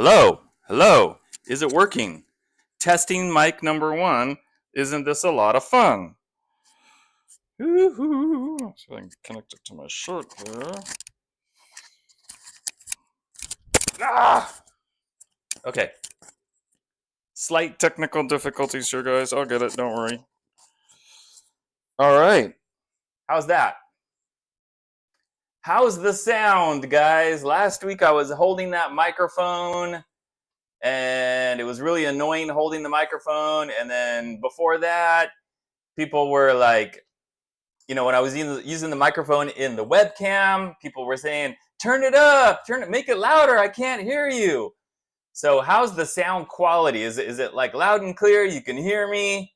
Hello, hello. Is it working? Testing mic number one. Isn't this a lot of fun? Woo-hoo. So I can connect it to my shirt there. Ah! Okay. Slight technical difficulties here, guys. I'll get it. Don't worry. All right. How's that? How's the sound, guys? Last week I was holding that microphone and it was really annoying holding the microphone. And then before that, people were like, when I was using the microphone in the webcam, people were saying, turn it up, make it louder, I can't hear you. So how's the sound quality? Is it like loud and clear? You can hear me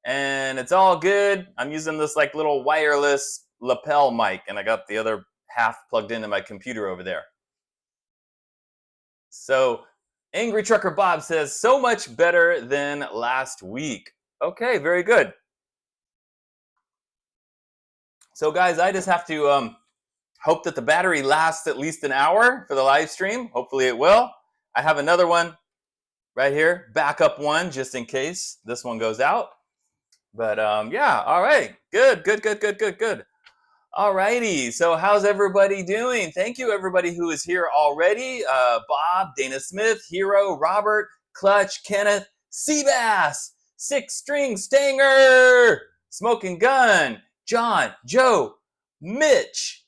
and it's all good. I'm using this like little wireless lapel mic and I got the other half plugged into my computer over there. So Angry Trucker Bob says, so much better than last week. Okay, very good. So guys, I just have to hope that the battery lasts at least an hour for the live stream. Hopefully it will. I have another one right here, backup one, just in case this one goes out. But yeah, all right, good. All righty, so how's everybody doing? Thank you, everybody who is here already. Bob, Dana Smith, Hero, Robert, Clutch, Kenneth, Seabass, Six String Stanger, Smoking Gun, John, Joe, Mitch.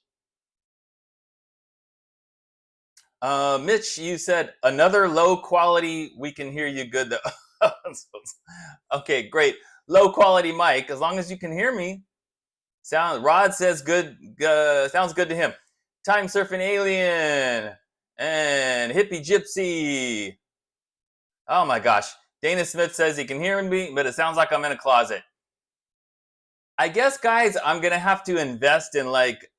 Mitch, you said another low quality, we can hear you good though. Okay, great. Low quality mic, as long as you can hear me. Rod says good, sounds good to him. Time Surfing Alien and Hippie Gypsy. Oh my gosh. Dana Smith says he can hear me, but it sounds like I'm in a closet. I guess, guys, I'm going to have to invest in like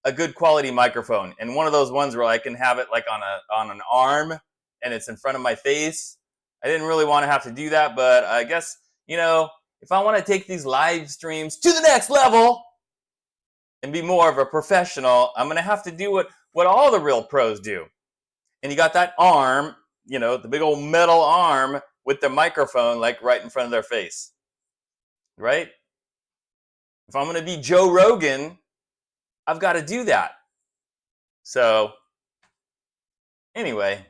a good quality microphone and one of those ones where I can have it like on an arm and it's in front of my face. I didn't really want to have to do that, but I guess, if I want to take these live streams to the next level and be more of a professional, I'm going to have to do what all the real pros do. And you got that arm, the big old metal arm with the microphone like right in front of their face, right? If I'm going to be Joe Rogan, I've got to do that. So anyway,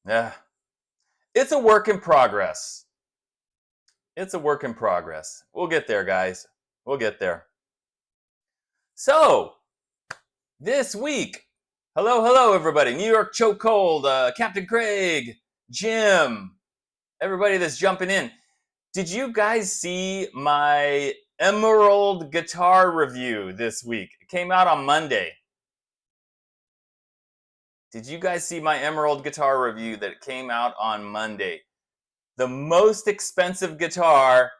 it's a work in progress. It's a work in progress. We'll get there, guys. We'll get there. So, this week, hello, everybody. New York Chokehold, Captain Craig, Jim, everybody that's jumping in. Did you guys see my Emerald guitar review this week? It came out on Monday. Did you guys see my Emerald guitar review that came out on Monday? The most expensive guitar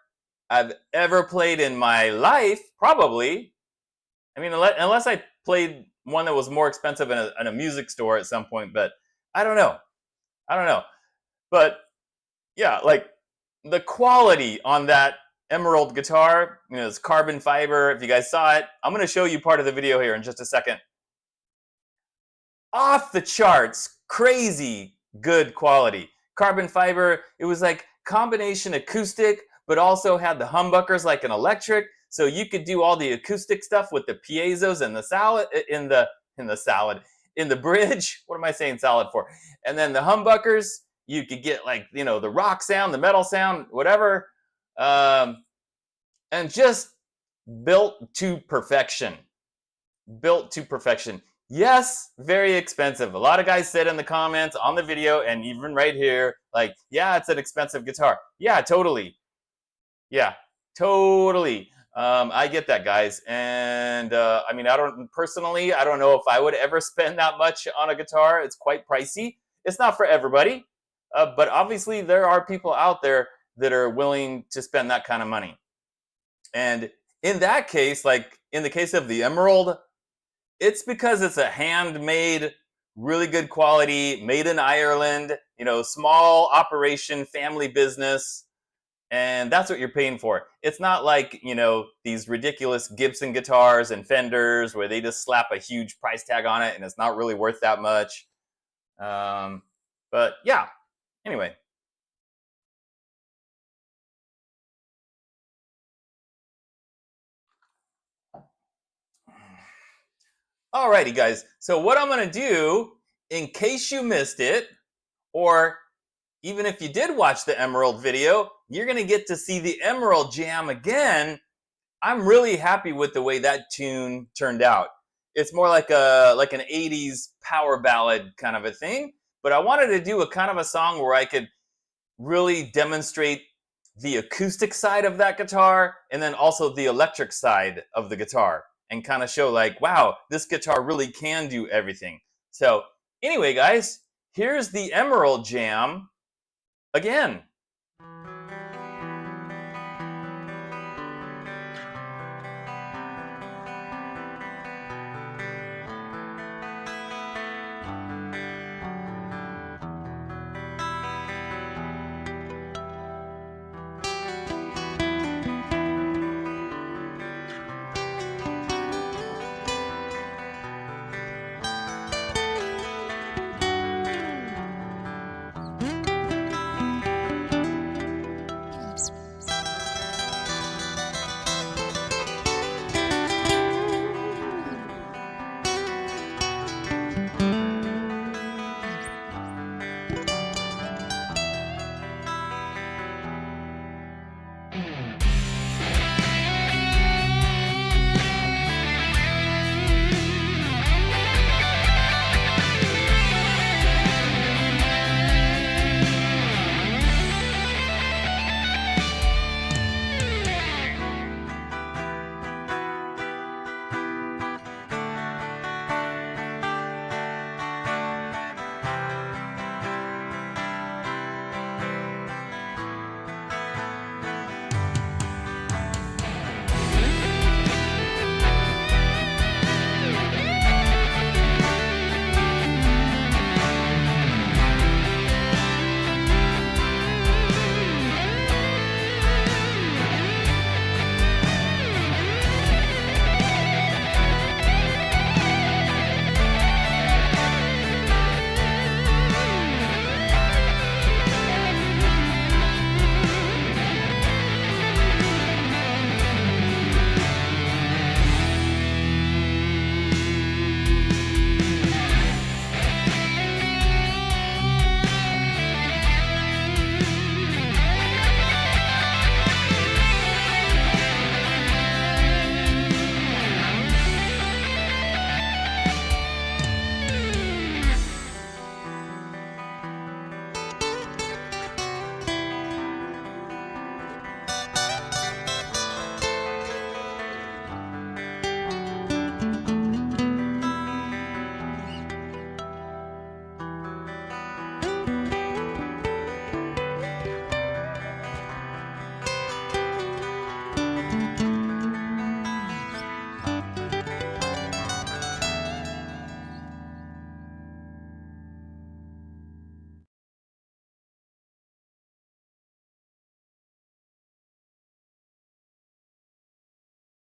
I've ever played in my life, probably. I mean, unless I played one that was more expensive in a music store at some point, but I don't know. But yeah, like the quality on that Emerald guitar, it's carbon fiber. If you guys saw it, I'm going to show you part of the video here in just a second. Off the charts, crazy good quality. Carbon fiber, it was like combination acoustic, but also had the humbuckers like an electric, so you could do all the acoustic stuff with the piezos and the salad in the bridge. What am I saying salad for? And then the humbuckers, you could get like the rock sound, the metal sound, whatever, and just built to perfection. Built to perfection. Yes, very expensive. A lot of guys said in the comments on the video and even right here, like, yeah, it's an expensive guitar. Yeah, totally. Yeah, totally. I get that, guys. And I mean, I don't know if I would ever spend that much on a guitar. It's quite pricey. It's not for everybody. But obviously there are people out there that are willing to spend that kind of money. And in that case, like in the case of the Emerald, it's because it's a handmade, really good quality, made in Ireland, small operation, family business. And that's what you're paying for. It's not like, these ridiculous Gibson guitars and Fenders where they just slap a huge price tag on it and it's not really worth that much. But yeah, anyway. Alrighty, guys. So what I'm gonna do, in case you missed it, or even if you did watch the Emerald video, you're gonna get to see the Emerald Jam again. I'm really happy with the way that tune turned out. It's more like an 80s power ballad kind of a thing, but I wanted to do a kind of a song where I could really demonstrate the acoustic side of that guitar and then also the electric side of the guitar and kind of show like, wow, this guitar really can do everything. So anyway, guys, here's the Emerald Jam again.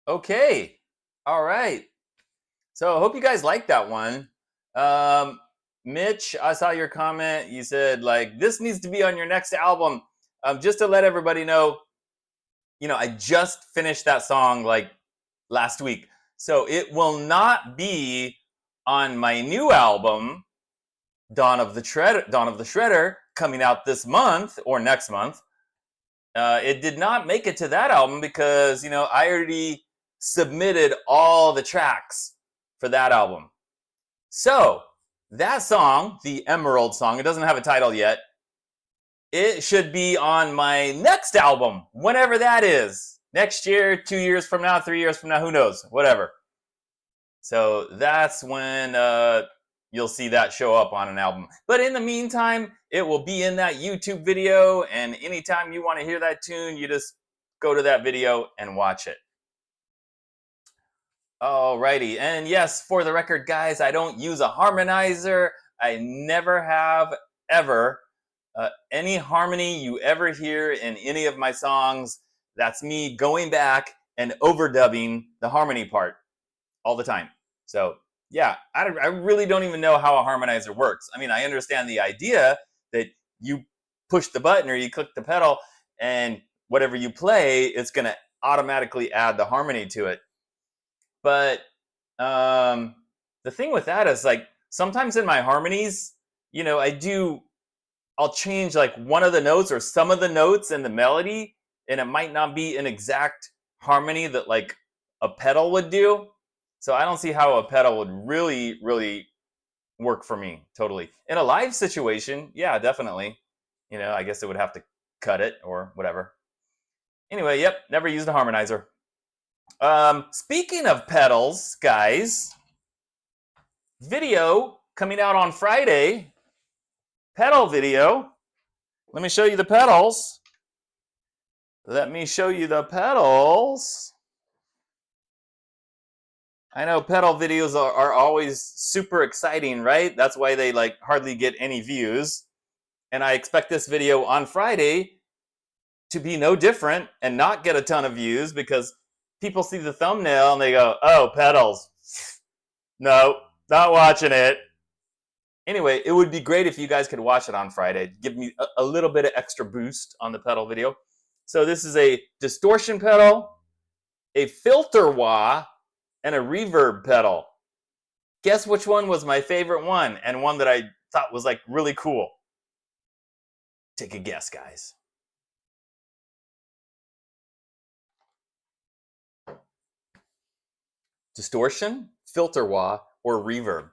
Okay. All right. So I hope you guys liked that one. Um, Mitch, I saw your comment. You said like this needs to be on your next album. Just to let everybody know, I just finished that song like last week, so it will not be on my new album, Dawn of the Shredder, coming out this month or next month. It did not make it to that album because I already submitted all the tracks for that album. So that song, the Emerald song, it doesn't have a title yet. It should be on my next album, whenever that is. Next year, 2 years from now, 3 years from now, who knows? Whatever. So that's when you'll see that show up on an album. But in the meantime, it will be in that YouTube video, and anytime you want to hear that tune, you just go to that video and watch it. Alrighty, and yes, for the record, guys, I don't use a harmonizer. I never have, ever. Any harmony you ever hear in any of my songs, that's me going back and overdubbing the harmony part all the time. So yeah, I really don't even know how a harmonizer works. I mean, I understand the idea that you push the button or you click the pedal, and whatever you play, it's going to automatically add the harmony to it. But the thing with that is, like, sometimes in my harmonies, I'll change like one of the notes or some of the notes in the melody, and it might not be an exact harmony that like a pedal would do. So I don't see how a pedal would really, really work for me totally. In a live situation, yeah, definitely. I guess it would have to cut it or whatever. Anyway, yep, never used a harmonizer. Speaking of pedals, guys, video coming out on Friday. Pedal video. Let me show you the pedals. Let me show you the pedals. I know pedal videos are always super exciting, right? That's why they like hardly get any views. And I expect this video on Friday to be no different and not get a ton of views, because people see the thumbnail and they go, oh, pedals. No, not watching it. Anyway, it would be great if you guys could watch it on Friday. Give me a little bit of extra boost on the pedal video. So this is a distortion pedal, a filter wah, and a reverb pedal. Guess which one was my favorite one, and one that I thought was like really cool? Take a guess, guys. Distortion, filter wah, or reverb?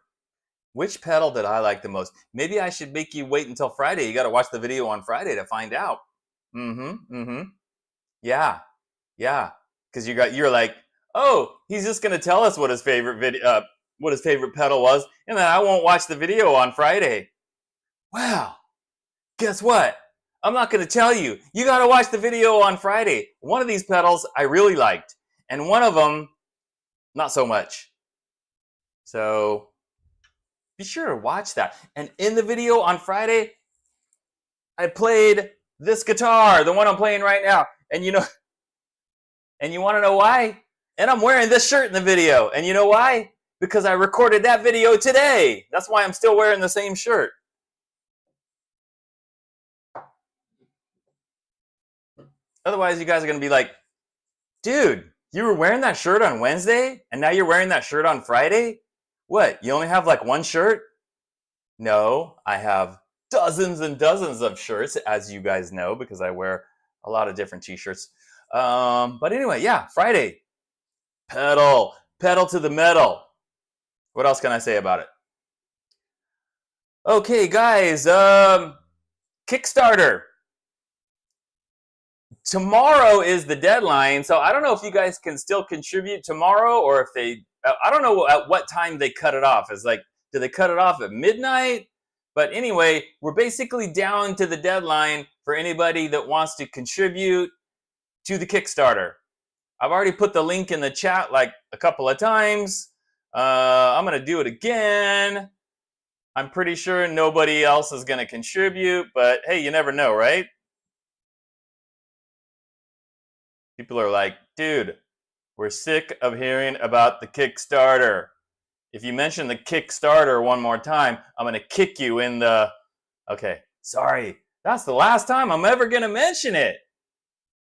Which pedal did I like the most? Maybe I should make you wait until Friday. You got to watch the video on Friday to find out. Yeah. Because you're like, oh, he's just gonna tell us what his favorite pedal was, and then I won't watch the video on Friday. Well, guess what? I'm not gonna tell you. You got to watch the video on Friday. One of these pedals I really liked, and one of them not so much. So be sure to watch that. And in the video on Friday, I played this guitar, the one I'm playing right now. And you want to know why? And I'm wearing this shirt in the video. And you know why? Because I recorded that video today. That's why I'm still wearing the same shirt. Otherwise, you guys are going to be like, dude, you were wearing that shirt on Wednesday, and now you're wearing that shirt on Friday? What, you only have like one shirt? No, I have dozens and dozens of shirts, as you guys know, because I wear a lot of different t-shirts. But anyway, yeah, Friday. Pedal to the metal. What else can I say about it? Okay, guys, Kickstarter. Tomorrow is the deadline, so I don't know if you guys can still contribute tomorrow, or if I don't know at what time they cut it off. It's like, do they cut it off at midnight? But anyway, we're basically down to the deadline for anybody that wants to contribute to the Kickstarter. I've already put the link in the chat like a couple of times. I'm going to do it again. I'm pretty sure nobody else is going to contribute, but hey, you never know, right? People are like, dude, we're sick of hearing about the Kickstarter. If you mention the Kickstarter one more time, I'm going to kick you in the... Okay, sorry. That's the last time I'm ever going to mention it,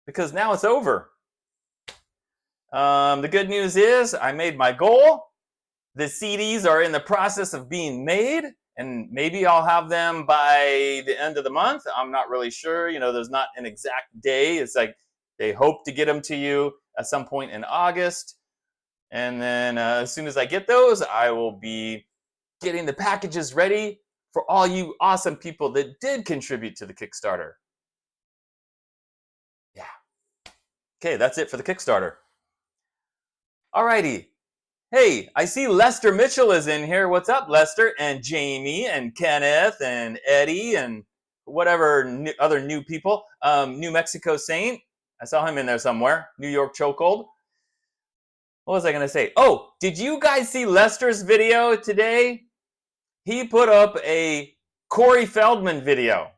because now it's over. The good news is I made my goal. The CDs are in the process of being made, and maybe I'll have them by the end of the month. I'm not really sure. There's not an exact day. It's like they hope to get them to you at some point in August. And then as soon as I get those, I will be getting the packages ready for all you awesome people that did contribute to the Kickstarter. Yeah. Okay, that's it for the Kickstarter. Alrighty. Hey, I see Lester Mitchell is in here. What's up, Lester? And Jamie and Kenneth and Eddie and whatever other new people. New Mexico Saint. I saw him in there somewhere. New York Chokehold. What was I going to say? Oh, did you guys see Lester's video today? He put up a Corey Feldman video.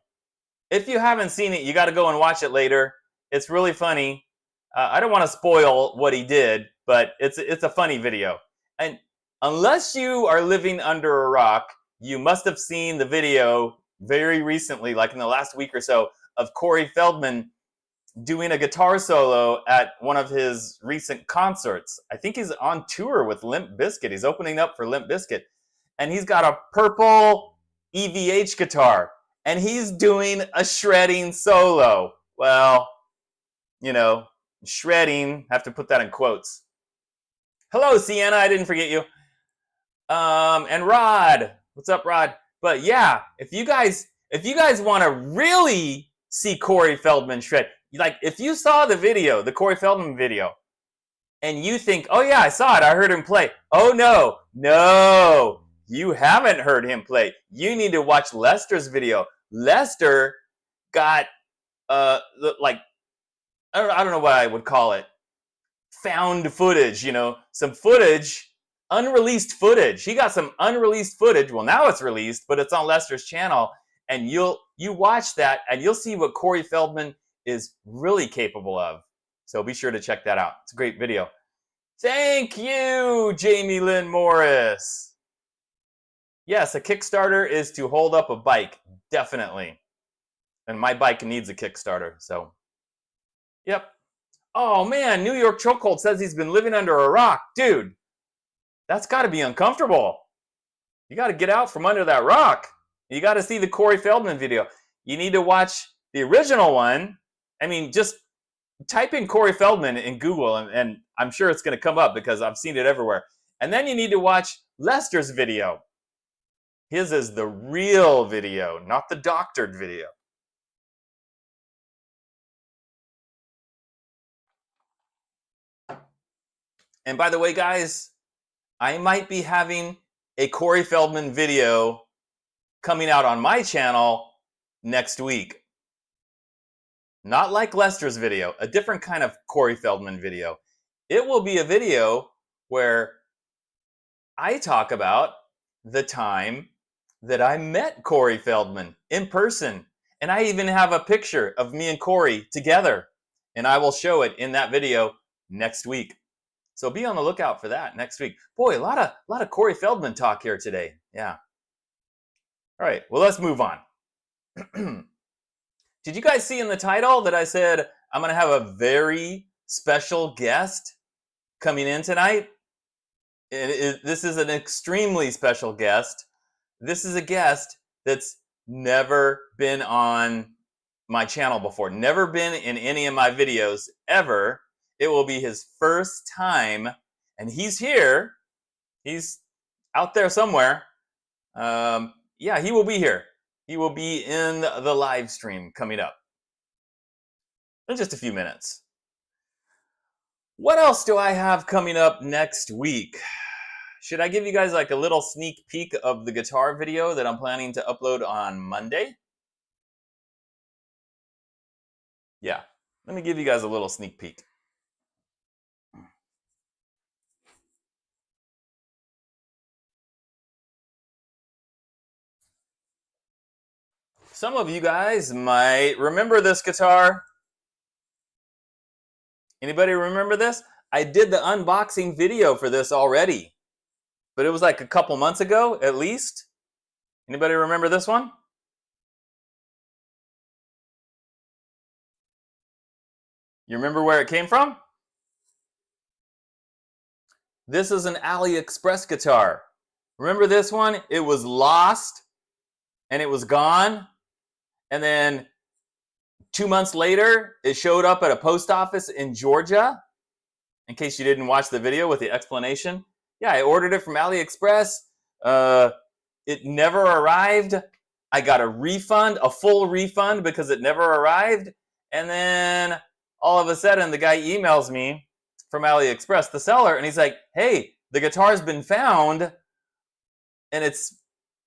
If you haven't seen it, you got to go and watch it later. It's really funny. I don't want to spoil what he did, but it's a funny video. And unless you are living under a rock, you must have seen the video very recently, like in the last week or so, of Corey Feldman doing a guitar solo at one of his recent concerts. I think he's on tour with Limp Bizkit. He's opening up for Limp Bizkit. And he's got a purple EVH guitar. And he's doing a shredding solo. Well, you know, shredding, have to put that in quotes. Hello, Sienna, I didn't forget you. And Rod, what's up, Rod? But yeah, if you guys want to really see Corey Feldman shred, like if you saw the video, the Corey Feldman video, and you think, oh yeah, I saw it, I heard him play. Oh no, you haven't heard him play. You need to watch Lester's video. Lester got like, I don't know what I would call it, found footage, you know, some footage, unreleased footage. He got some unreleased footage. Well, now it's released, but it's on Lester's channel, and you watch that and you'll see what Corey Feldman is really capable of. So be sure to check that out. It's a great video. Thank you, Jamie Lynn Morris. Yes, a Kickstarter is to hold up a bike, definitely. And my bike needs a Kickstarter, so. Yep. Oh man, New York Chokehold says he's been living under a rock. Dude, that's got to be uncomfortable. You got to get out from under that rock. You got to see the Corey Feldman video. You need to watch the original one. I mean, just type in Corey Feldman in Google, and I'm sure it's going to come up because I've seen it everywhere. And then you need to watch Lester's video. His is the real video, not the doctored video. And by the way, guys, I might be having a Corey Feldman video coming out on my channel next week. Not like Lester's video, a different kind of Corey Feldman video. It will be a video where I talk about the time that I met Corey Feldman in person. And I even have a picture of me and Corey together. And I will show it in that video next week. So be on the lookout for that next week. Boy, a lot of Corey Feldman talk here today. Yeah. All right, well, let's move on. Did you guys see in the title that I said I'm going to have a very special guest coming in tonight? This is an extremely special guest. This is a guest that's never been on my channel before, never been in any of my videos ever. It will be his first time, and he's here. He's out there somewhere. Yeah, he will be here. He will be in the live stream coming up in just a few minutes. What else do I have coming up next week? Should I give you guys like a little sneak peek of the guitar video that I'm planning to upload on Monday? Yeah, let me give you guys a little sneak peek. Some of you guys might remember this guitar. Anybody remember this? I did the unboxing video for this already, but it was like a couple months ago at least. Anybody remember this one? You remember where it came from? This is an AliExpress guitar. Remember this one? It was lost and it was gone. And then 2 months later, it showed up at a post office in Georgia. In case you didn't watch the video with the explanation. Yeah, I ordered it from AliExpress. It never arrived. I got a refund, a full refund, because it never arrived. And then all of a sudden, the guy emails me from AliExpress, the seller, and he's like, hey, the guitar's been found, and it's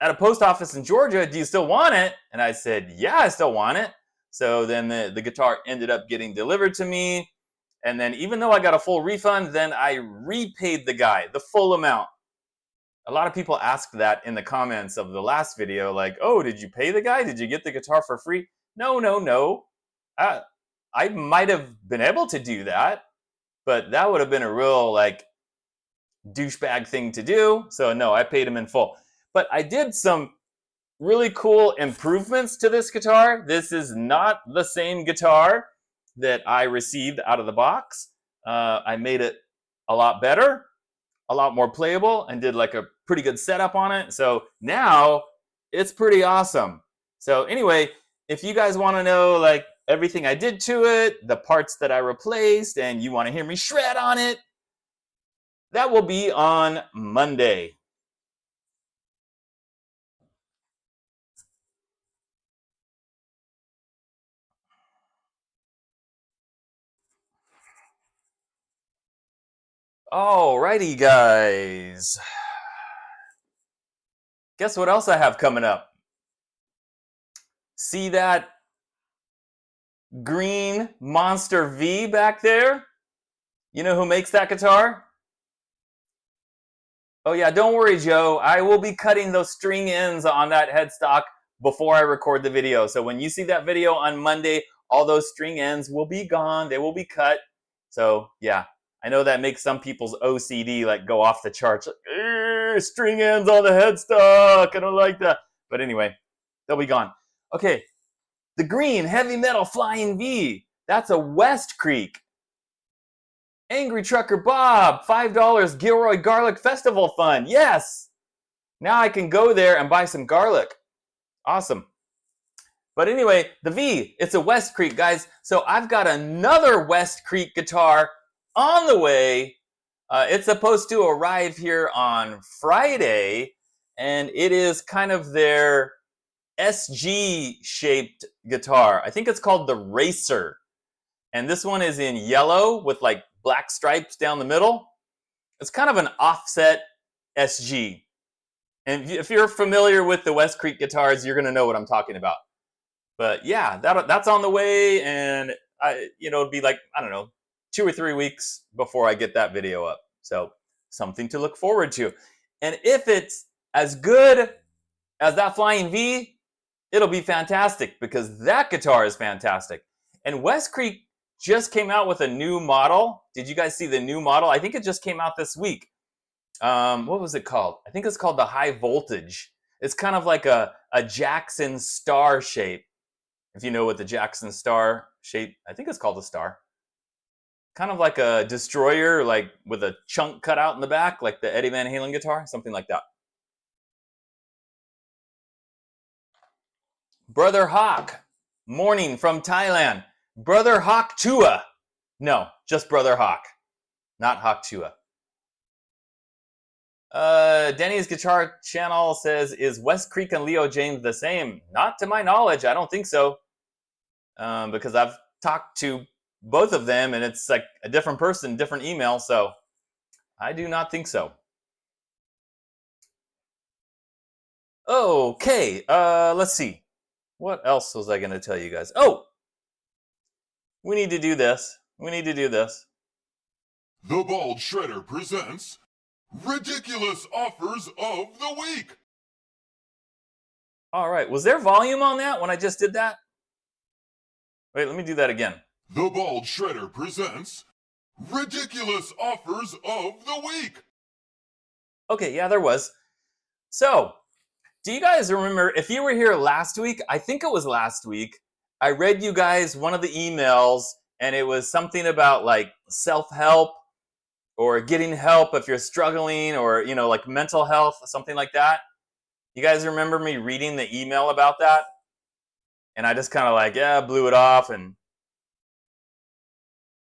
at a post office in Georgia. Do you still want it? And I said, yeah, I still want it. So then the guitar ended up getting delivered to me. And then even though I got a full refund, then I repaid the guy the full amount. A lot of people asked that in the comments of the last video, like, oh, did you pay the guy? Did you get the guitar for free? No. I might have been able to do that, but that would have been a real, like, douchebag thing to do. So no, I paid him in full. But I did some really cool improvements to this guitar. This is not the same guitar that I received out of the box. I made it a lot better, a lot more playable, and did like a pretty good setup on it. So now it's pretty awesome. So anyway, if you guys want to know like everything I did to it, the parts that I replaced, and you want to hear me shred on it, that will be on Monday. Alrighty, guys. Guess what else I have coming up? See that green Monster V back there? You know who makes that guitar? Oh yeah, don't worry, Joe. I will be cutting those string ends on that headstock before I record the video. So when you see that video on Monday, all those string ends will be gone. They will be cut. So yeah, I know that makes some people's OCD like go off the charts. Like, string ends on the headstock. I don't like that. But anyway, they'll be gone. Okay, the green heavy metal flying V. That's a West Creek. Angry Trucker Bob, $5 Gilroy Garlic Festival Fund. Yes! Now I can go there and buy some garlic. Awesome. But anyway, the V, it's a West Creek, guys. So I've got another West Creek guitar on the way. It's supposed to arrive here on Friday, and it is kind of their SG-shaped guitar. I think it's called the Racer. And this one is in yellow with like black stripes down the middle. It's kind of an offset SG. And if you're familiar with the West Creek guitars, you're going to know what I'm talking about. But yeah, that's on the way, and it'll be like, I don't know, 2 or 3 weeks before I get that video up. So something to look forward to. And if it's as good as that Flying V, it'll be fantastic because that guitar is fantastic. And West Creek just came out with a new model. Did you guys see the new model? I think it just came out this week. What was it called? I think it's called the High Voltage. It's kind of like a Jackson Star shape. If you know what the Jackson Star shape, I think it's called a star. Kind of like a destroyer, like with a chunk cut out in the back, like the Eddie Van Halen guitar, something like that. Brother Hawk, morning from Thailand. Brother Hawk Tua. No, just Brother Hawk, not Hawk Tua. Denny's Guitar Channel says, is West Creek and Leo James the same? Not to my knowledge. I don't think so. Because I've talked to both of them, and it's like a different person, different email, so I do not think so. Okay, let's see. What else was I going to tell you guys? Oh! We need to do this. We need to do this. The Bald Shredder presents Ridiculous Offers of the Week. All right. Was there volume on that when I just did that? Wait, let me do that again. The Bald Shredder presents Ridiculous Offers of the Week. Okay, yeah, there was. So, do you guys remember, if you were here last week, I think it was last week, I read you guys one of the emails, and it was something about like self-help or getting help if you're struggling, or, like mental health, something like that. You guys remember me reading the email about that? And I just kind of like, blew it off and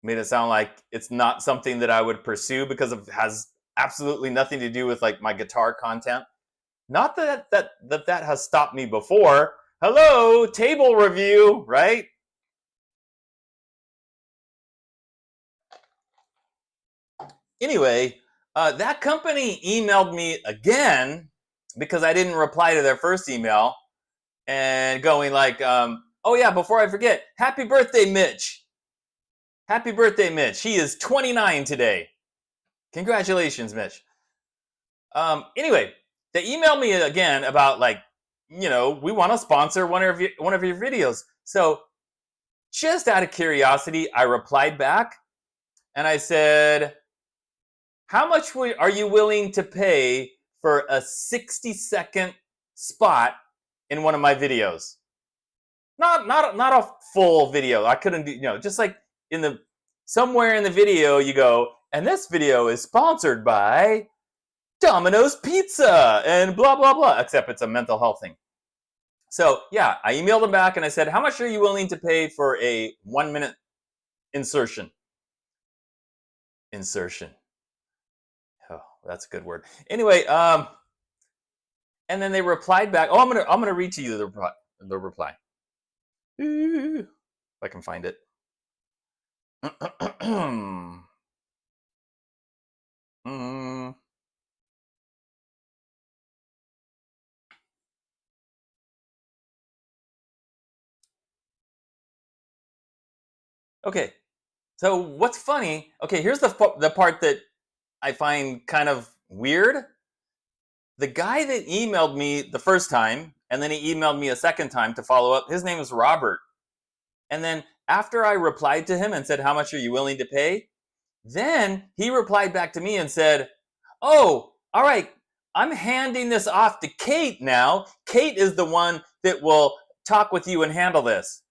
made it sound like it's not something that I would pursue because it has absolutely nothing to do with like my guitar content. Not that has stopped me before. Hello, table review, right? Anyway, that company emailed me again because I didn't reply to their first email, and going like, oh yeah, before I forget, happy birthday, Mitch. Happy birthday, Mitch. He is 29 today. Congratulations, Mitch. Anyway, they emailed me again about like, we want to sponsor one of your videos. So just out of curiosity, I replied back and I said, how much are you willing to pay for a 60-second spot in one of my videos. Not a full video. I couldn't do, just like in the somewhere in the video you go, and this video is sponsored by Domino's Pizza and blah blah blah, except it's a mental health thing. So yeah, I emailed them back and I said, how much are you willing to pay for a 1-minute insertion? Insertion. Oh, that's a good word. Anyway, and then they replied back. Oh, I'm gonna read to you the reply. If I can find it. Okay, so what's funny? Okay, here's the part that I find kind of weird. The guy that emailed me the first time, and then he emailed me a second time to follow up, his name is Robert. And then after I replied to him and said, how much are you willing to pay? Then he replied back to me and said, oh, all right, I'm handing this off to Kate now. Kate is the one that will talk with you and handle this.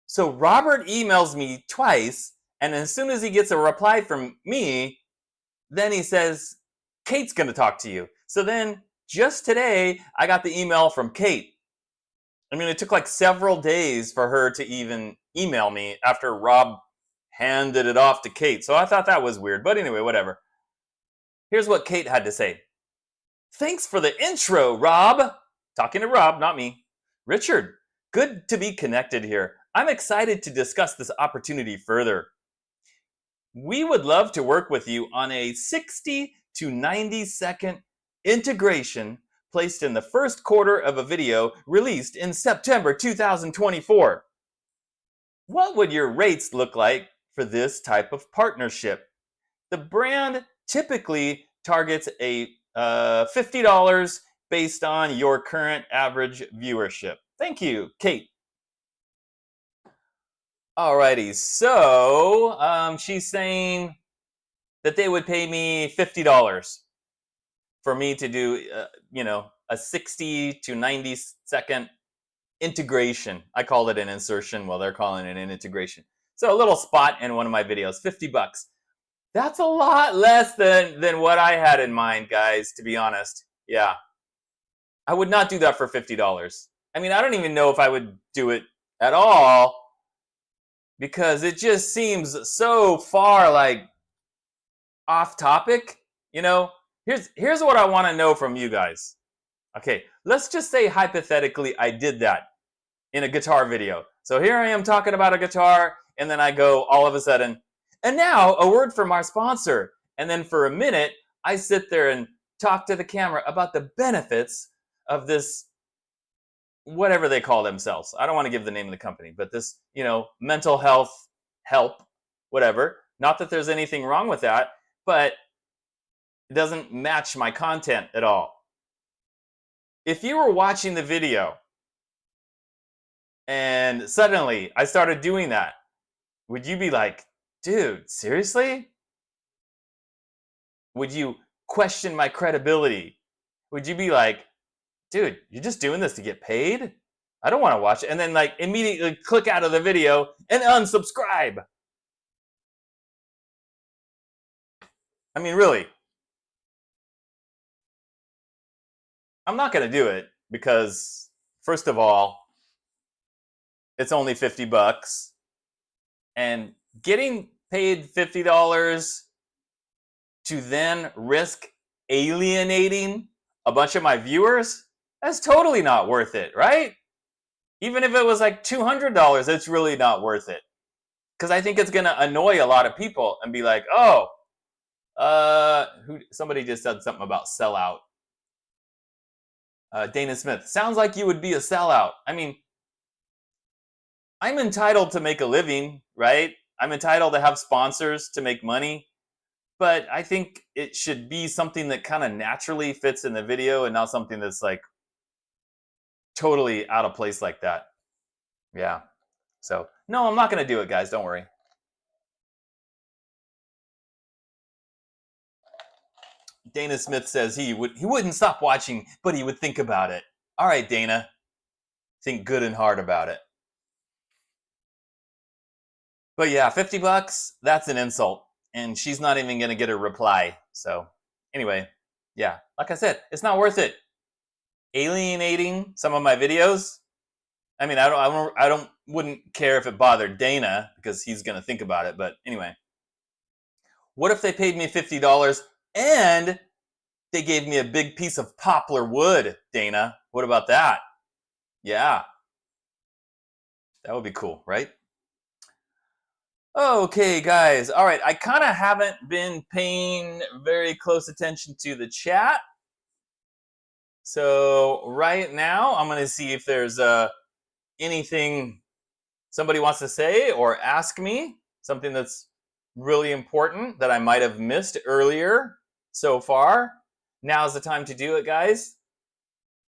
So Robert emails me twice, and as soon as he gets a reply from me, then he says, Kate's going to talk to you. So then just today, I got the email from Kate. I mean, it took like several days for her to even email me after Rob handed it off to Kate. So I thought that was weird. But anyway, whatever. Here's what Kate had to say. Thanks for the intro, Rob. Talking to Rob, not me. Richard, good to be connected here. I'm excited to discuss this opportunity further. We would love to work with you on a 60 to 90 second integration placed in the first quarter of a video released in September 2024. What would your rates look like for this type of partnership? The brand typically targets a $50 based on your current average viewership. Thank you, Kate. Alrighty, so she's saying that they would pay me $50 for me to do, a 60 to 90 second integration. I called it an insertion. Well, they're calling it an integration. So a little spot in one of my videos, $50. That's a lot less than what I had in mind, guys, to be honest. Yeah. I would not do that for $50. I mean, I don't even know if I would do it at all because it just seems so far like off topic. Here's what I want to know from you guys. Okay, let's just say hypothetically I did that in a guitar video. So here I am talking about a guitar, and then I go all of a sudden, and now a word from our sponsor. And then for a minute, I sit there and talk to the camera about the benefits of this, whatever they call themselves. I don't want to give the name of the company, but this, mental health help, whatever. Not that there's anything wrong with that, but it doesn't match my content at all. If you were watching the video and suddenly I started doing that, would you be like, dude, seriously? Would you question my credibility? Would you be like, dude, you're just doing this to get paid? I don't want to watch it. And then like immediately click out of the video and unsubscribe. I mean, really. I'm not going to do it because, first of all, it's only $50. And getting paid $50 to then risk alienating a bunch of my viewers, that's totally not worth it, right? Even if it was like $200, it's really not worth it. Because I think it's going to annoy a lot of people and be like, oh, somebody just said something about sellout. Dana Smith, sounds like you would be a sellout. I mean, I'm entitled to make a living, right? I'm entitled to have sponsors to make money. But I think it should be something that kind of naturally fits in the video and not something that's like totally out of place like that. Yeah. So, no, I'm not going to do it, guys. Don't worry. Dana Smith says he wouldn't stop watching, but he would think about it. All right, Dana. Think good and hard about it. But yeah, $50, that's an insult. And she's not even going to get a reply. So anyway, yeah, like I said, it's not worth it. Alienating some of my videos. I mean, wouldn't care if it bothered Dana because he's going to think about it. But anyway, what if they paid me $50 and they gave me a big piece of poplar wood, Dana? What about that? Yeah, that would be cool, right? Okay, guys. All right, I kind of haven't been paying very close attention to the chat. So right now, I'm going to see if there's anything somebody wants to say or ask me, something that's really important that I might have missed earlier so far. Now's the time to do it, guys.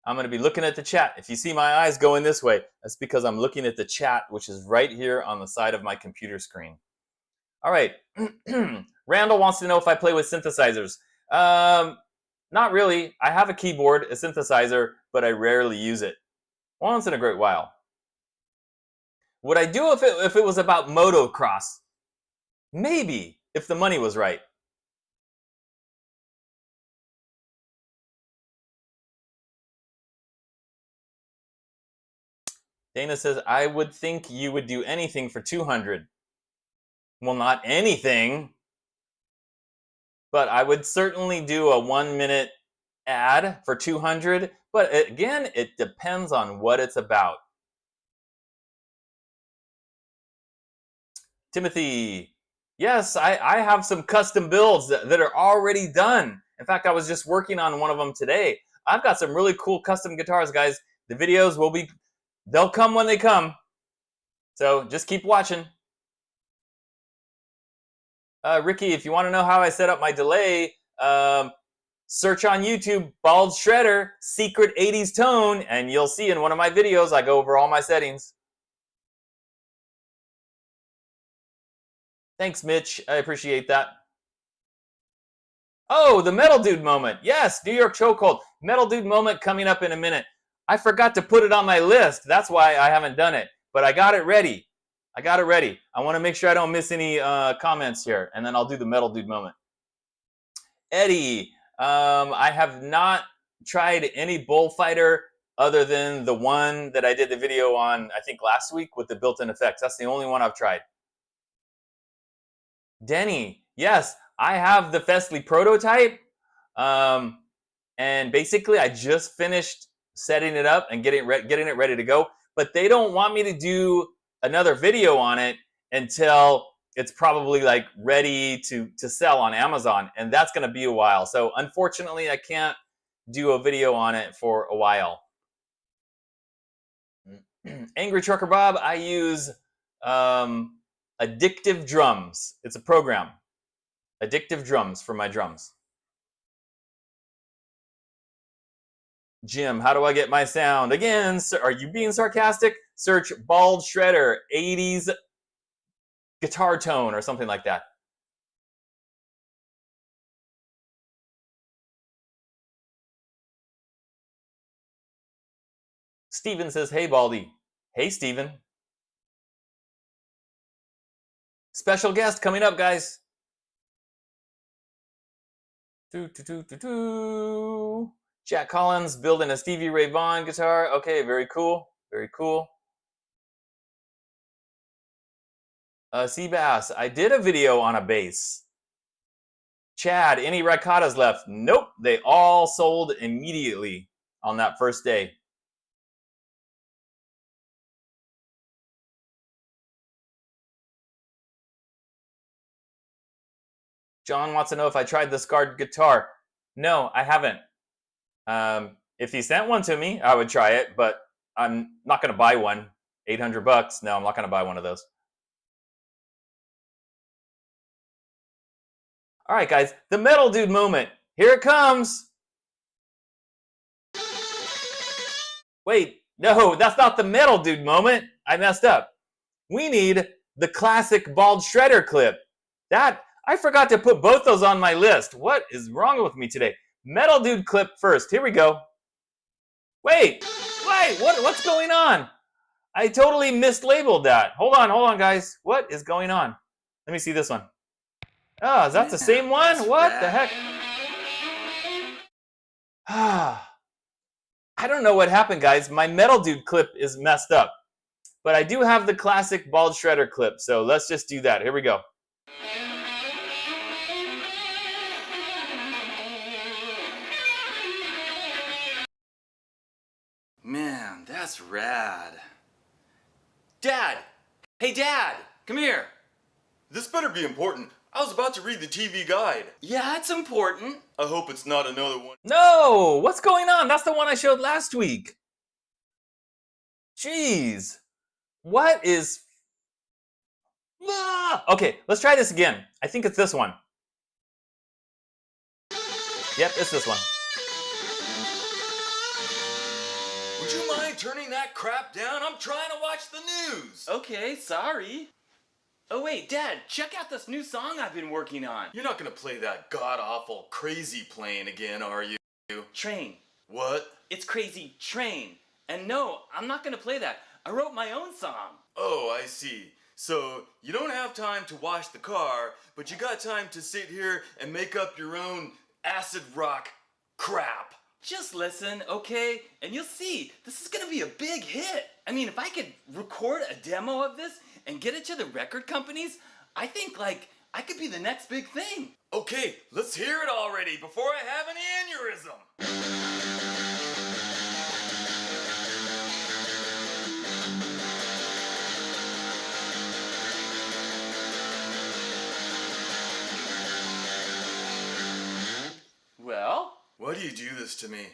I'm going to be looking at the chat. If you see my eyes going this way, that's because I'm looking at the chat, which is right here on the side of my computer screen. All right. Randall wants to know if I play with synthesizers. Not really. I have a keyboard, a synthesizer, but I rarely use it. Once in a great while. Would I do if it was about motocross? Maybe, if the money was right. Dana says, I would think you would do anything for 200. Well, not anything, but I would certainly do a 1-minute ad for 200. But again, it depends on what it's about. Timothy, yes, I have some custom builds that are already done. In fact, I was just working on one of them today. I've got some really cool custom guitars, guys. The videos they'll come when they come. So just keep watching. Ricky, if you want to know how I set up my delay, search on YouTube, Bald Shredder, Secret 80s Tone, and you'll see in one of my videos, I go over all my settings. Thanks, Mitch. I appreciate that. Oh, the Metal Dude moment. Yes, New York Chokehold. Metal Dude moment coming up in a minute. I forgot to put it on my list. That's why I haven't done it. But I got it ready. I want to make sure I don't miss any comments here. And then I'll do the Metal Dude moment. Eddie, I have not tried any bullfighter other than the one that I did the video on, I think, last week with the built-in effects. That's the only one I've tried. Denny, yes, I have the Fesley prototype. And basically, I just finished setting it up and getting it ready to go. But they don't want me to do another video on it until it's probably like ready to sell on Amazon. And that's going to be a while. So unfortunately, I can't do a video on it for a while. Angry Trucker Bob, I use Addictive Drums. It's a program. Addictive Drums for my drums. Jim, how do I get my sound? Again, are you being sarcastic? Search Bald Shredder 80s guitar tone or something like that. Steven says, hey, Baldy. Hey, Steven. Special guest coming up, guys. Jack Collins building a Stevie Ray Vaughan guitar. Okay, very cool. Very cool. Seabass, I did a video on a bass. Chad, any Ricotta's left? Nope, they all sold immediately on that first day. John wants to know if I tried the scarred guitar. No, I haven't. If he sent one to me, I would try it, but I'm not going to buy one. $800. No, I'm not going to buy one of those. All right, guys, the Metal Dude moment. Here it comes. Wait, no, that's not the Metal Dude moment. I messed up. We need the classic Bald Shredder clip. I forgot to put both those on my list. What is wrong with me today? Metal Dude clip first. Here we go. Wait, what's going on? I totally mislabeled that. Hold on, guys. What is going on? Let me see this one. Oh, is that the same one? What the heck? Ah, I don't know what happened, guys. My Metal Dude clip is messed up. But I do have the classic Bald Shredder clip, so let's just do that. Here we go. Man, that's rad. Dad! Hey, Dad! Come here! This better be important. I was about to read the TV guide. Yeah, it's important. I hope it's not another one. No! What's going on? That's the one I showed last week. Jeez. What is... Okay, let's try this again. I think it's this one. Yep, it's this one. Would you mind turning that crap down? I'm trying to watch the news. Okay, sorry. Oh wait, Dad, check out this new song I've been working on. You're not gonna play that god-awful crazy plane again, are you? Train. What? It's Crazy Train. And no, I'm not gonna play that. I wrote my own song. Oh, I see. So, you don't have time to wash the car, but you got time to sit here and make up your own acid rock crap. Just listen, okay? And you'll see, this is gonna be a big hit. I mean, if I could record a demo of this and get it to the record companies, I think, like, I could be the next big thing. Okay, let's hear it already before I have an aneurysm. Well? Why do you do this to me?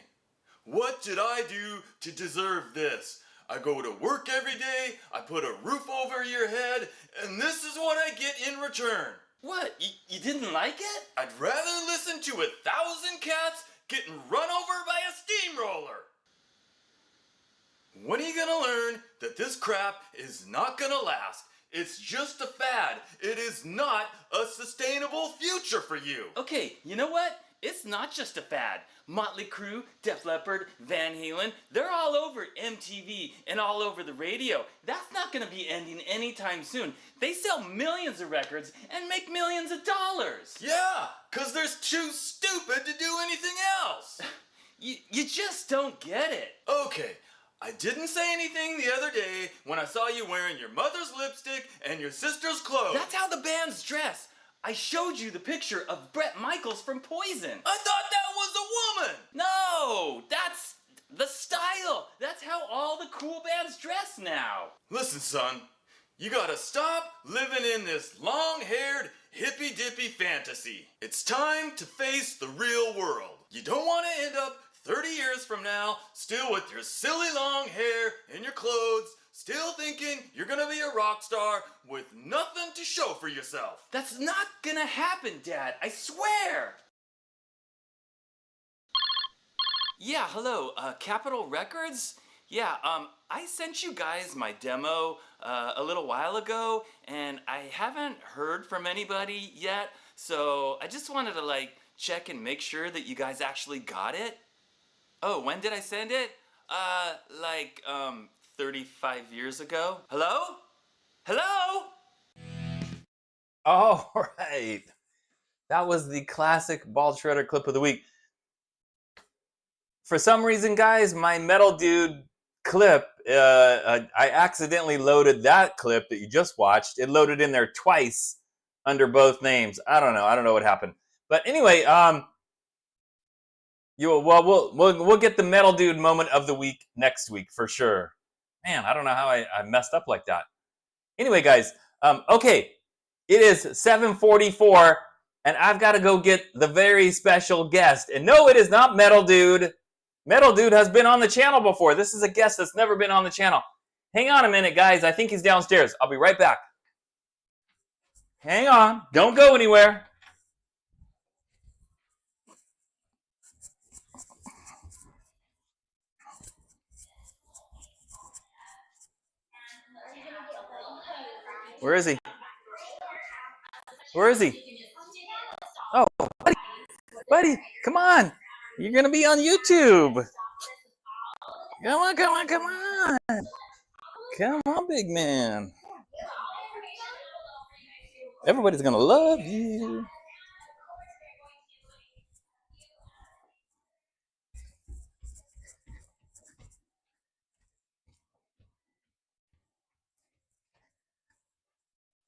What did I do to deserve this? I go to work every day, I put a roof over your head, and this is what I get in return. What? You didn't like it? I'd rather listen to 1,000 cats getting run over by a steamroller. When are you gonna learn that this crap is not gonna last? It's just a fad. It is not a sustainable future for you. Okay, you know what? It's not just a fad. Motley Crue, Def Leppard, Van Halen, they're all over MTV and all over the radio. That's not gonna be ending anytime soon. They sell millions of records and make millions of dollars. Yeah, 'cause they're too stupid to do anything else. You just don't get it. Okay, I didn't say anything the other day when I saw you wearing your mother's lipstick and your sister's clothes. That's how the band's dress. I showed you the picture of Bret Michaels from Poison. I thought that was a woman. No, that's the style. That's how all the cool bands dress now. Listen, son, you gotta stop living in this long-haired, hippy-dippy fantasy. It's time to face the real world. You don't want to end up 30 years from now, still with your silly long hair and your clothes, still thinking you're gonna be a rock star with nothing to show for yourself. That's not gonna happen, Dad. I swear. Yeah, hello, Capitol Records? Yeah, I sent you guys my demo a little while ago, and I haven't heard from anybody yet, so I just wanted to, like, check and make sure that you guys actually got it. Oh, when did I send it? 35 years ago. Hello? Hello? All right. That was the classic Bald Shredder clip of the week. For some reason, guys, my Metal Dude clip, I accidentally loaded that clip that you just watched. It loaded in there twice under both names. I don't know what happened. But anyway, we'll get the Metal Dude moment of the week next week for sure. Man, I don't know how I messed up like that. Anyway, guys, okay, it is 7:44, and I've got to go get the very special guest. And no, it is not Metal Dude. Metal Dude has been on the channel before. This is a guest that's never been on the channel. Hang on a minute, guys. I think he's downstairs. I'll be right back. Hang on. Don't go anywhere. Where is he? Where is he? Oh, buddy, come on. You're going to be on YouTube. Come on, come on, come on. Come on, big man. Everybody's gonna love you.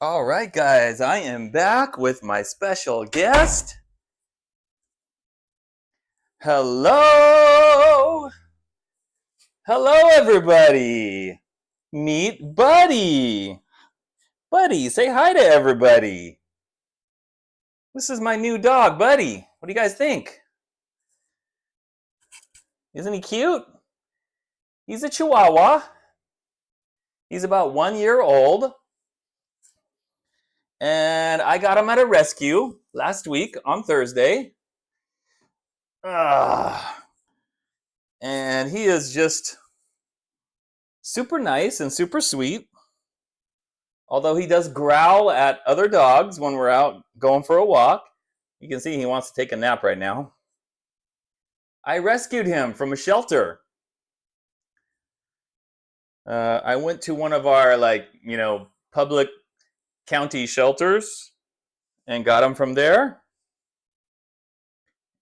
All right, guys, I am back with my special guest. Hello! Hello, everybody! Meet Buddy! Buddy, say hi to everybody. This is my new dog, Buddy. What do you guys think? Isn't he cute? He's a Chihuahua. He's about 1 year old. And I got him at a rescue last week on Thursday. And he is just super nice and super sweet. Although he does growl at other dogs when we're out going for a walk. You can see he wants to take a nap right now. I rescued him from a shelter. I went to one of our public county shelters and got him from there.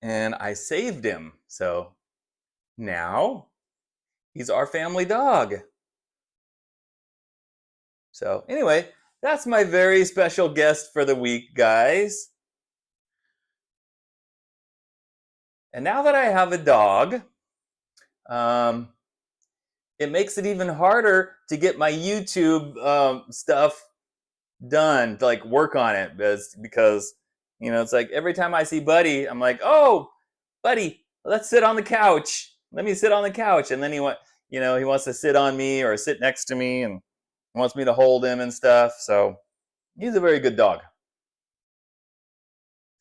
And I saved him. So now he's our family dog. So anyway, that's my very special guest for the week, guys. And now that I have a dog, it makes it even harder to get my YouTube stuff done, to like work on it, because it's like every time I see Buddy, I'm like, oh, Buddy, let's sit on the couch. Let me sit on the couch, and then he wants to sit on me or sit next to me and wants me to hold him and stuff. So he's a very good dog.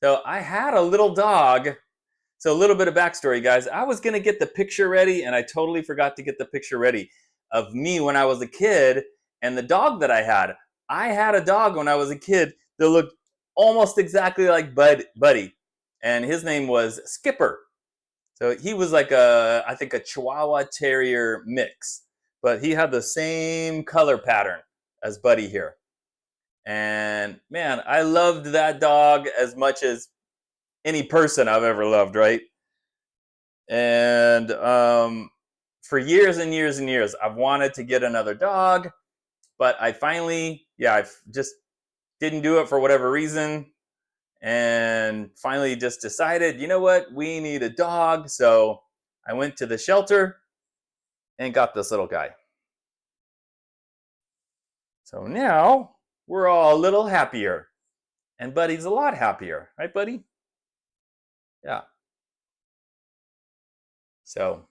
So I had a little dog. So a little bit of backstory, guys. I was going to get the picture ready, and I totally forgot to get the picture ready of me when I was a kid and the dog that I had. I had a dog when I was a kid that looked almost exactly like Buddy, and his name was Skipper. So he was like I think a Chihuahua Terrier mix, but he had the same color pattern as Buddy here. And man, I loved that dog as much as any person I've ever loved, right? And for years and years and years, I've wanted to get another dog, but I finally, I just didn't do it for whatever reason. And finally just decided, you know what, we need a dog. So I went to the shelter and got this little guy. So now we're all a little happier. And Buddy's a lot happier, right, Buddy? Yeah. So,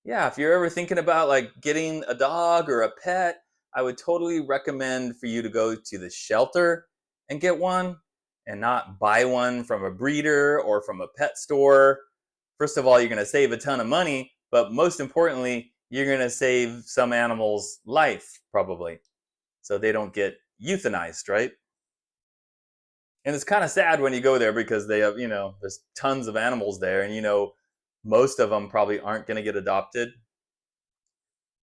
yeah, if you're ever thinking about like getting a dog or a pet, I would totally recommend for you to go to the shelter and get one and not buy one from a breeder or from a pet store. First of all, you're going to save a ton of money, but most importantly, you're going to save some animals' life probably, so they don't get euthanized, right? And it's kind of sad when you go there because they have, there's tons of animals there, and most of them probably aren't going to get adopted.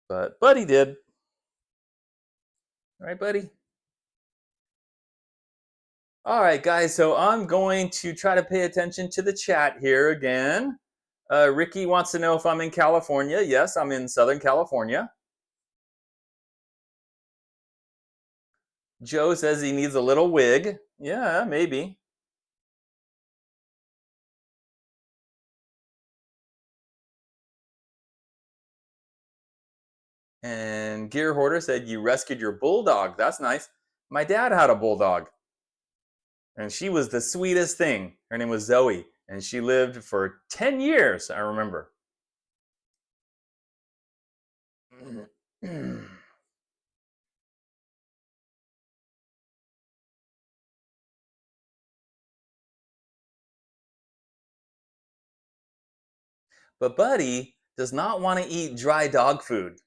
But Buddy did. All right, Buddy? All right, guys, so I'm going to try to pay attention to the chat here again. Ricky wants to know if I'm in California. Yes, I'm in Southern California. Joe says he needs a little wig. Yeah, maybe. And Gear Hoarder said you rescued your bulldog. That's nice. My dad had a bulldog, and she was the sweetest thing. Her name was Zoe, and she lived for 10 years, I remember. But Buddy does not want to eat dry dog food.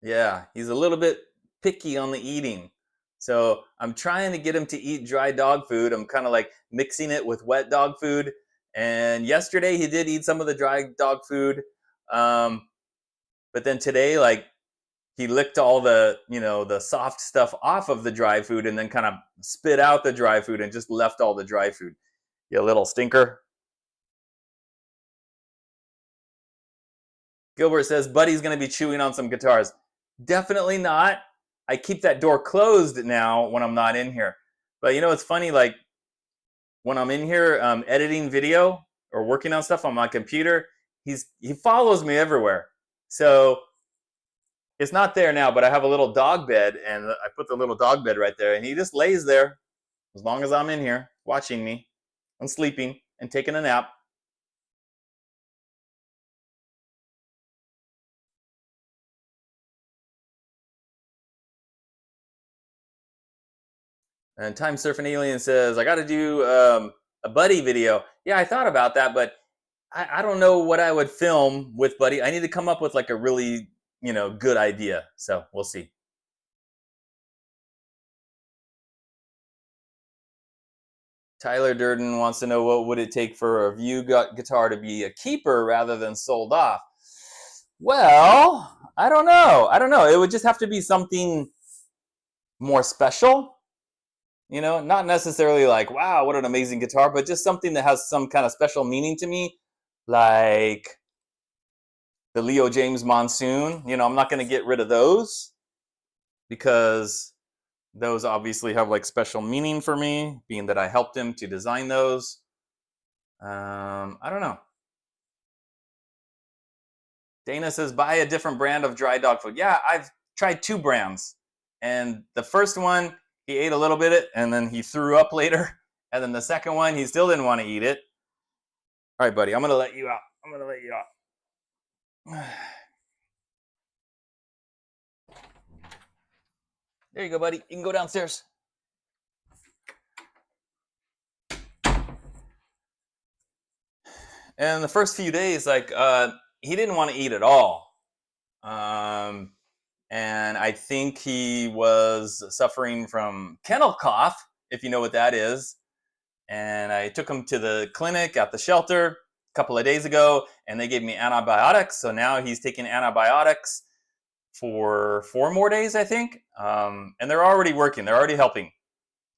Yeah, he's a little bit picky on the eating. So I'm trying to get him to eat dry dog food. I'm kind of like mixing it with wet dog food. And yesterday he did eat some of the dry dog food. But then today, like, he licked all the, the soft stuff off of the dry food and then kind of spit out the dry food and just left all the dry food. You little stinker. Gilbert says, Buddy's going to be chewing on some guitars. Definitely not. I keep that door closed now when I'm not in here. But it's funny, like, when I'm in here editing video or working on stuff on my computer, he follows me everywhere. So it's not there now, but I have a little dog bed, and I put the little dog bed right there, and he just lays there as long as I'm in here watching me and sleeping and taking a nap. And Time Surfing Alien says, I got to do a Buddy video. Yeah, I thought about that, but I don't know what I would film with Buddy. I need to come up with like a really, good idea. So we'll see. Tyler Durden wants to know, what would it take for a View guitar to be a keeper rather than sold off? Well, I don't know. It would just have to be something more special. Not necessarily like, wow, what an amazing guitar, but just something that has some kind of special meaning to me, like the Leo James Monsoon. I'm not going to get rid of those because those obviously have like special meaning for me, being that I helped him to design those. I don't know. Dana says, buy a different brand of dry dog food. Yeah, I've tried 2 brands. And the first one, he ate a little bit and then he threw up later. And then the second one, he still didn't want to eat it. All right, buddy, I'm going to let you out. There you go, buddy. You can go downstairs. And the first few days, like, he didn't want to eat at all. And I think he was suffering from kennel cough, if you know what that is. And I took him to the clinic at the shelter a couple of days ago, and they gave me antibiotics. So now he's taking antibiotics for 4 more days, I think. And they're already working. They're already helping.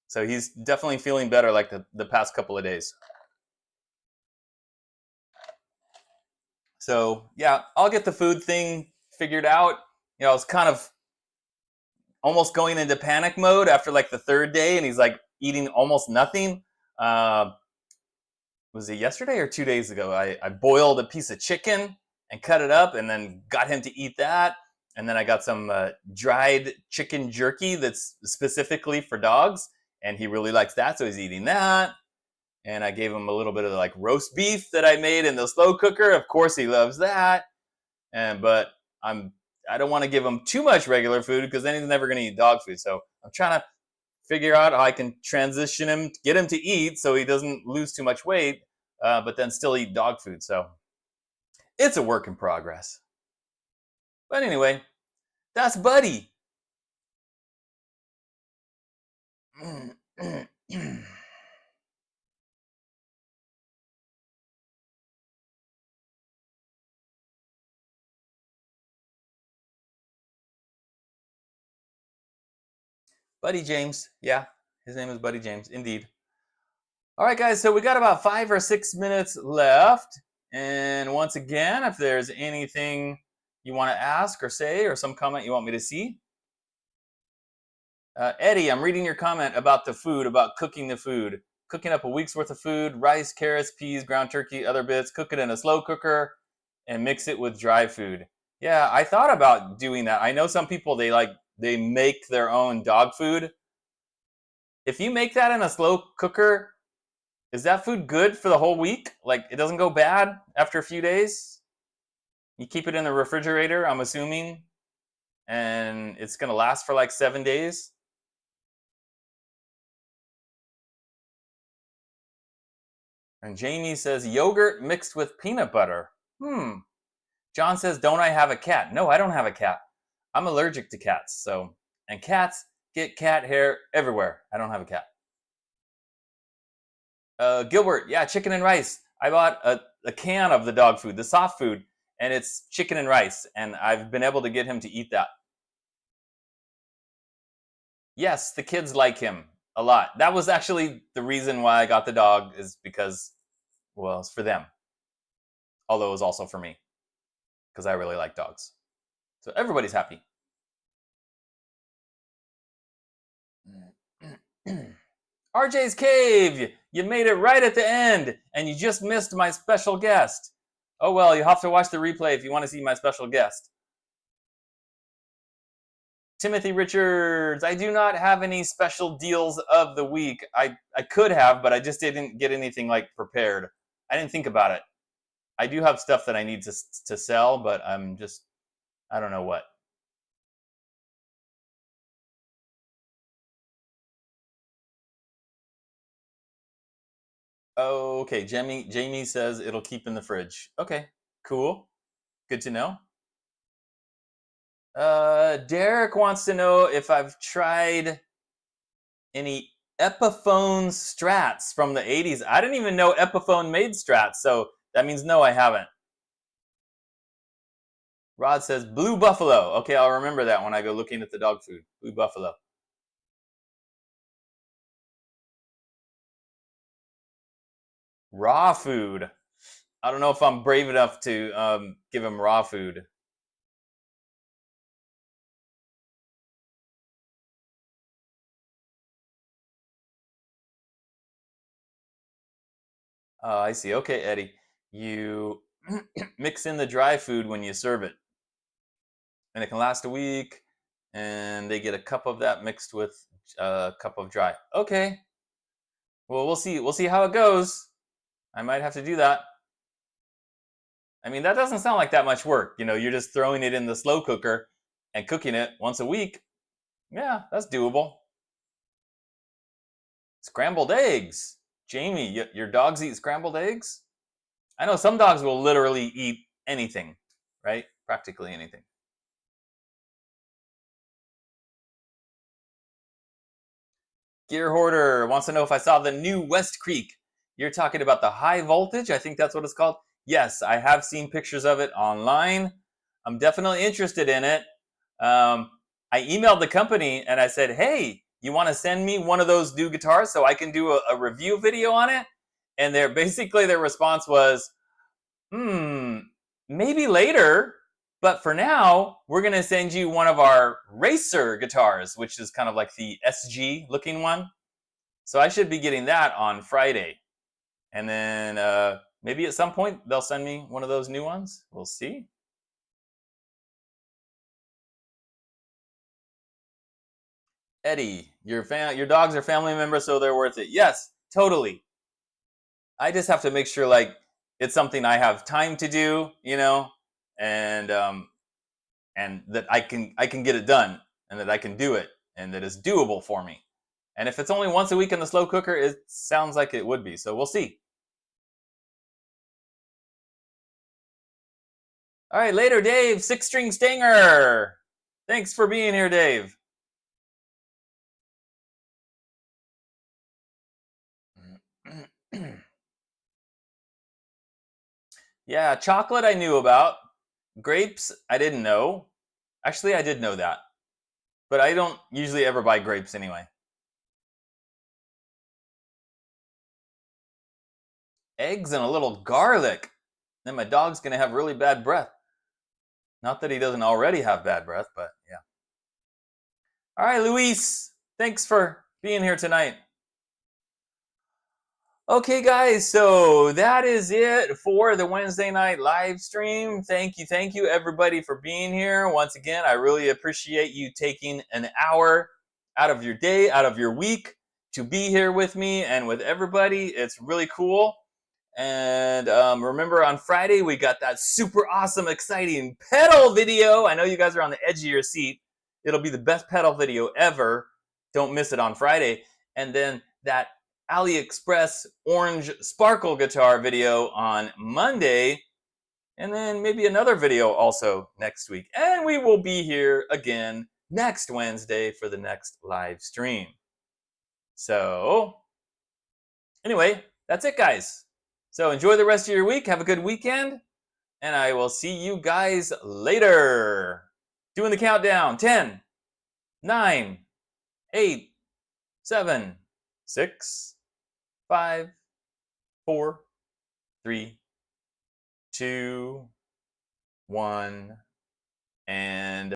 So he's definitely feeling better like the past couple of days. So, yeah, I'll get the food thing figured out. I was kind of almost going into panic mode after like the 3rd day, and he's like eating almost nothing. Was it yesterday or 2 days ago? I boiled a piece of chicken and cut it up and then got him to eat that. And then I got some dried chicken jerky that's specifically for dogs, and he really likes that, so he's eating that. And I gave him a little bit of like roast beef that I made in the slow cooker. Of course, he loves that. But I don't want to give him too much regular food because then he's never going to eat dog food. So I'm trying to figure out how I can transition him, get him to eat so he doesn't lose too much weight, but then still eat dog food. So it's a work in progress. But anyway, that's Buddy. Buddy James. Yeah, his name is Buddy James, indeed. All right, guys, so we got about 5 or 6 minutes left. And once again, if there's anything you want to ask or say or some comment you want me to see. Eddie, I'm reading your comment about the food, about cooking the food. Cooking up a week's worth of food, rice, carrots, peas, ground turkey, other bits. Cook it in a slow cooker and mix it with dry food. Yeah, I thought about doing that. I know some people, they make their own dog food. If you make that in a slow cooker, is that food good for the whole week? Like, it doesn't go bad after a few days? You keep it in the refrigerator, I'm assuming, and it's going to last for like 7 days? And Jamie says, yogurt mixed with peanut butter. John says, don't I have a cat? No, I don't have a cat. I'm allergic to cats. And cats get cat hair everywhere. I don't have a cat. Gilbert, yeah, chicken and rice. I bought a can of the dog food, the soft food, and it's chicken and rice, and I've been able to get him to eat that. Yes, the kids like him a lot. That was actually the reason why I got the dog, is because, well, it's for them. Although it was also for me, because I really like dogs. So everybody's happy. RJ's Cave! You made it right at the end, and you just missed my special guest. Oh well, you have to watch the replay if you want to see my special guest. Timothy Richards, I do not have any special deals of the week. I could have, but I just didn't get anything like prepared. I didn't think about it. I do have stuff that I need to sell, but I don't know what. Okay, Jamie says it'll keep in the fridge. Okay, cool. Good to know. Derek wants to know if I've tried any Epiphone Strats from the 80s. I didn't even know Epiphone made Strats, so that means no, I haven't. Rod says Blue Buffalo. Okay, I'll remember that when I go looking at the dog food. Blue Buffalo. Raw food. I don't know if I'm brave enough to give him raw food. Oh, I see. Okay, Eddie. You mix in the dry food when you serve it. And it can last a week. And they get a cup of that mixed with a cup of dry. Okay. Well, we'll see. We'll see how it goes. I might have to do that. I mean, that doesn't sound like that much work. You know, you're just throwing it in the slow cooker and cooking it once a week. Yeah, that's doable. Scrambled eggs. Jamie, your dogs eat scrambled eggs? I know some dogs will literally eat anything, right? Practically anything. Gear Hoarder wants to know if I saw the new West Creek. You're talking about the high voltage? I think that's what it's called. Yes, I have seen pictures of it online. I'm definitely interested in it. I emailed the company and I said, hey, you want to send me one of those new guitars so I can do a review video on it? And their response was, maybe later, but for now, we're going to send you one of our Racer guitars, which is kind of like the SG looking one. So I should be getting that on Friday. And then maybe at some point, they'll send me one of those new ones. We'll see. Eddie, your dogs are family members, so they're worth it. Yes, totally. I just have to make sure like it's something I have time to do, you know, and that I can get it done, and that I can do it, and that it's doable for me. And if it's only once a week in the slow cooker, it sounds like it would be. So we'll see. All right, later, Dave. 6-string Stinger. Thanks for being here, Dave. Yeah, chocolate I knew about. Grapes I didn't know. Actually, I did know that. But I don't usually ever buy grapes anyway. Eggs and a little garlic. Then my dog's going to have really bad breath. Not that he doesn't already have bad breath, but yeah. All right, Luis. Thanks for being here tonight. Okay, guys, so that is it for the Wednesday night live stream. Thank you, everybody, for being here. Once again, I really appreciate you taking an hour out of your day, out of your week, to be here with me and with everybody. It's really cool. And remember, on Friday, we got that super awesome, exciting pedal video. I know you guys are on the edge of your seat. It'll be the best pedal video ever. Don't miss it on Friday. And then that AliExpress orange sparkle guitar video on Monday, and then maybe another video also next week. And we will be here again next Wednesday for the next live stream. So anyway, that's it, guys. So enjoy the rest of your week. Have a good weekend. and I will see you guys later. Doing the countdown. 10, 9, 8, 7, 6, 5, 4, 3, 2, 1, and